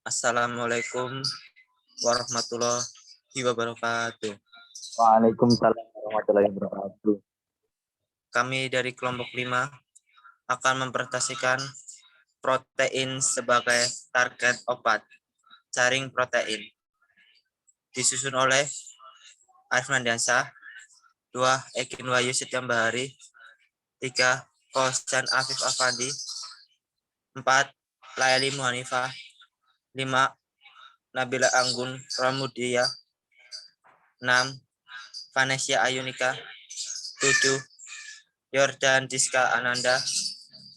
Assalamualaikum warahmatullahi wabarakatuh. Waalaikumsalam warahmatullahi wabarakatuh. Kami dari kelompok 5 akan mempresentasikan protein sebagai target obat, jaring protein. Disusun oleh Arif Mandiansyah, 2 Ekin Wahyu Setiambahari, 3 Kosan Afif Afandi, 4 Laili Muhanifah, 5 Nabila Anggun Pramudia, 6 Vanessa Ayunika, 7 Yordan Diska Ananda,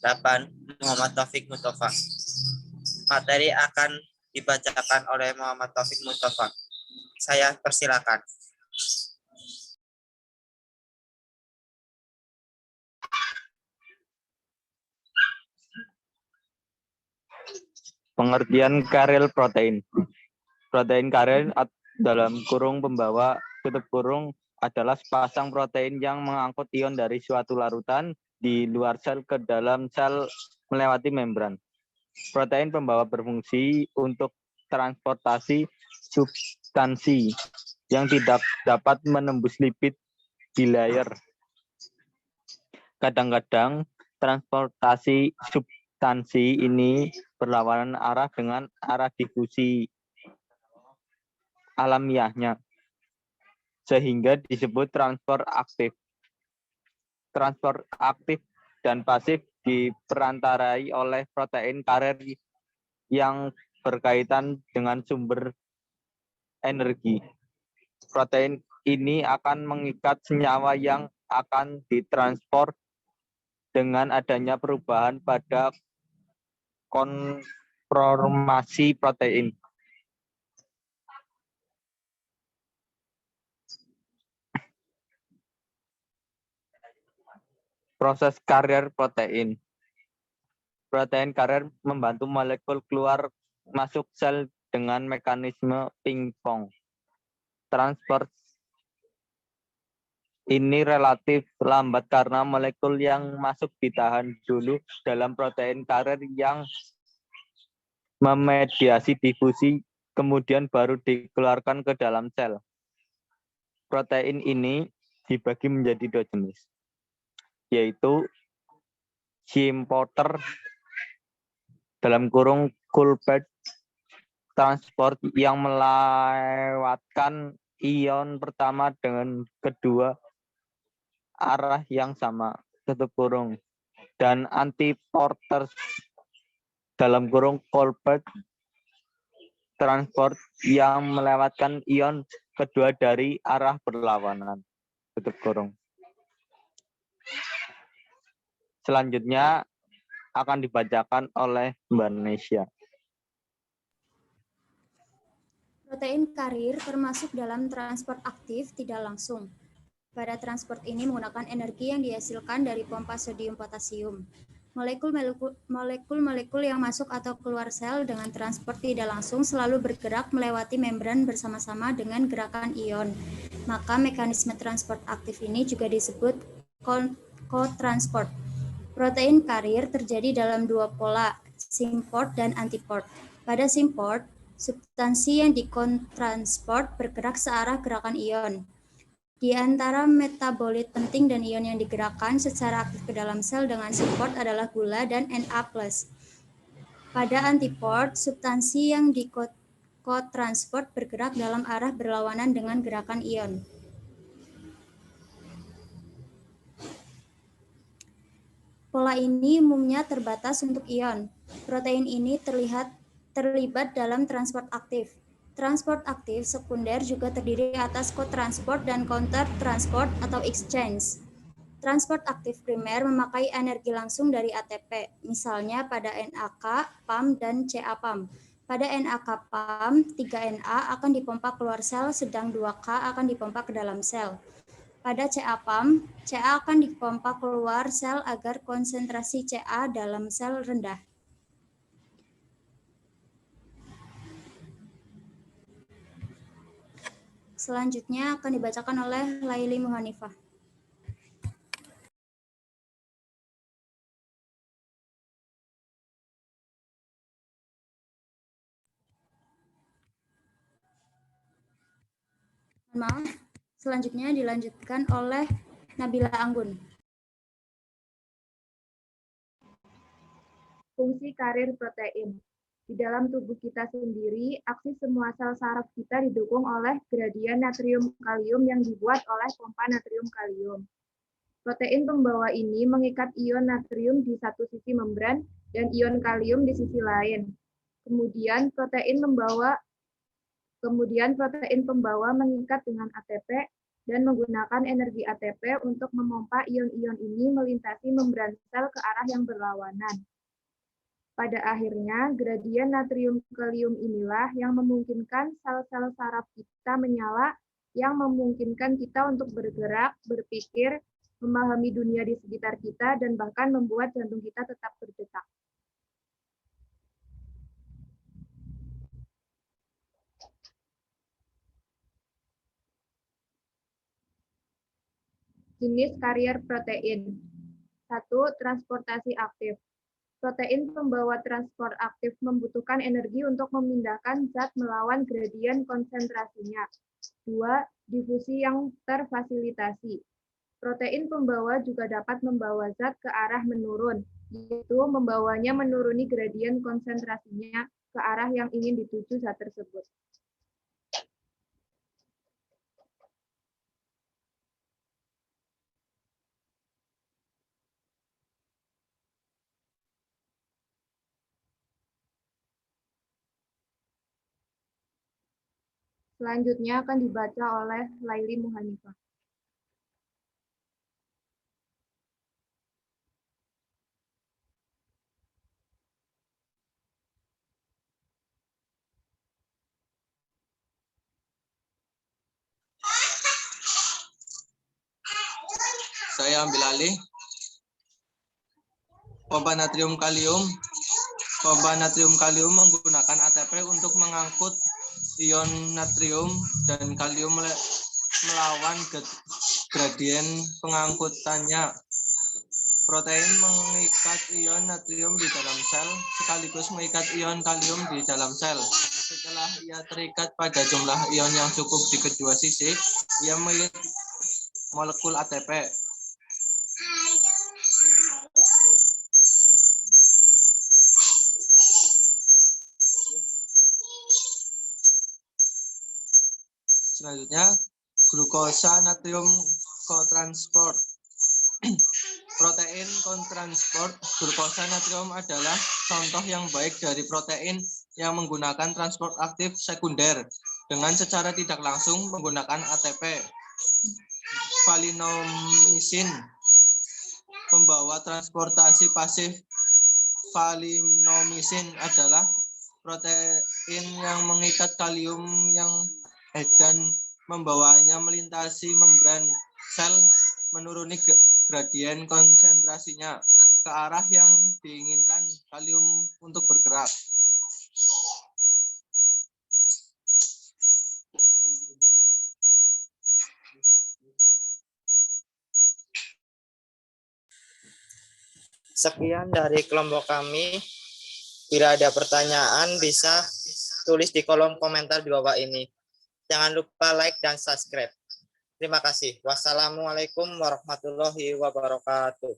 8 Muhammad Taufik Mustafa. Materi akan dibacakan oleh Muhammad Taufik Mustafa. Saya persilakan. Pengertian karel protein. Protein karel dalam kurung pembawa tutup kurung adalah sepasang protein yang mengangkut ion dari suatu larutan di luar sel ke dalam sel melewati membran. Protein pembawa berfungsi untuk transportasi substansi yang tidak dapat menembus lipid bilayer. Kadang-kadang transportasi substansi ini berlawanan arah dengan arah difusi alamiahnya, sehingga disebut transport aktif. Transport aktif dan pasif diperantarai oleh protein karier yang berkaitan dengan sumber energi. Protein ini akan mengikat senyawa yang akan ditransport dengan adanya perubahan pada konformasi protein. Proses karier protein. Protein karier membantu molekul keluar masuk sel dengan mekanisme pingpong. Transport ini relatif lambat karena molekul yang masuk ditahan dulu dalam protein karier yang memediasi difusi, kemudian baru dikeluarkan ke dalam sel. Protein ini dibagi menjadi 2 jenis, yaitu importer dalam kurung Coulomb transport yang melewatkan ion pertama dengan kedua arah yang sama, tutup kurung, dan antiporter dalam kurung Coulomb transport yang melewatkan ion kedua dari arah berlawanan, tutup kurung. Selanjutnya akan dibacakan oleh Mbak Nesya. Protein karier termasuk dalam transport aktif tidak langsung. Pada transport ini menggunakan energi yang dihasilkan dari pompa sodium potasium. Molekul-molekul yang masuk atau keluar sel dengan transport tidak langsung selalu bergerak melewati membran bersama-sama dengan gerakan ion. Maka mekanisme transport aktif ini juga disebut co-transport. Protein karier terjadi dalam 2 pola, symport dan antiport. Pada symport, substansi yang dikotransport bergerak searah gerakan ion. Di antara metabolit penting dan ion yang digerakkan secara aktif ke dalam sel dengan symport adalah gula dan Na+. Pada antiport, substansi yang dikotransport bergerak dalam arah berlawanan dengan gerakan ion. Pola ini umumnya terbatas untuk ion. Protein ini terlibat dalam transport aktif. Transport aktif sekunder juga terdiri atas co-transport dan counter-transport atau exchange. Transport aktif primer memakai energi langsung dari ATP, misalnya pada NAK, PAM, dan CA-PAM. Pada NAK PAM, 3Na akan dipompa keluar sel, sedang 2K akan dipompa ke dalam sel. Pada CA-PAM, CA akan dipompa keluar sel agar konsentrasi CA dalam sel rendah. Selanjutnya akan dibacakan oleh Laili Muhanifah. Maaf, selanjutnya dilanjutkan oleh Nabila Anggun. Fungsi karir protein. Di dalam tubuh kita sendiri, aksi semua sel saraf kita didukung oleh gradien natrium-kalium yang dibuat oleh pompa natrium-kalium. Protein pembawa ini mengikat ion natrium di satu sisi membran dan ion kalium di sisi lain. Kemudian protein pembawa mengikat dengan ATP dan menggunakan energi ATP untuk memompa ion-ion ini melintasi membran sel ke arah yang berlawanan. Pada akhirnya, gradien natrium-kalium inilah yang memungkinkan sel-sel saraf kita menyala, yang memungkinkan kita untuk bergerak, berpikir, memahami dunia di sekitar kita, dan bahkan membuat jantung kita tetap berdetak. Jenis karier protein. 1. Transportasi aktif. Protein pembawa transport aktif membutuhkan energi untuk memindahkan zat melawan gradien konsentrasinya. 2. Difusi yang terfasilitasi. Protein pembawa juga dapat membawa zat ke arah menurun, yaitu membawanya menuruni gradien konsentrasinya ke arah yang ingin dituju zat tersebut. Selanjutnya akan dibaca oleh Laili Muhanifah. Saya ambil alih. Pompa natrium kalium. Pompa natrium kalium menggunakan ATP untuk mengangkut ion natrium dan kalium melawan gradien pengangkutannya. Protein mengikat ion natrium di dalam sel sekaligus mengikat ion kalium di dalam sel. Setelah ia terikat pada jumlah ion yang cukup di kedua sisi, ia memiliki molekul ATP. Selanjutnya, glukosa natrium kotransport. Protein kotransport glukosa natrium adalah contoh yang baik dari protein yang menggunakan transport aktif sekunder dengan secara tidak langsung menggunakan ATP. Valinomisin, pembawa transportasi pasif. Valinomisin adalah protein yang mengikat kalium dan membawanya melintasi membran sel menuruni gradien konsentrasinya ke arah yang diinginkan kalium untuk bergerak. Sekian dari kelompok kami. Bila ada pertanyaan bisa tulis di kolom komentar di bawah ini. Jangan lupa like dan subscribe. Terima kasih. Wassalamualaikum warahmatullahi wabarakatuh.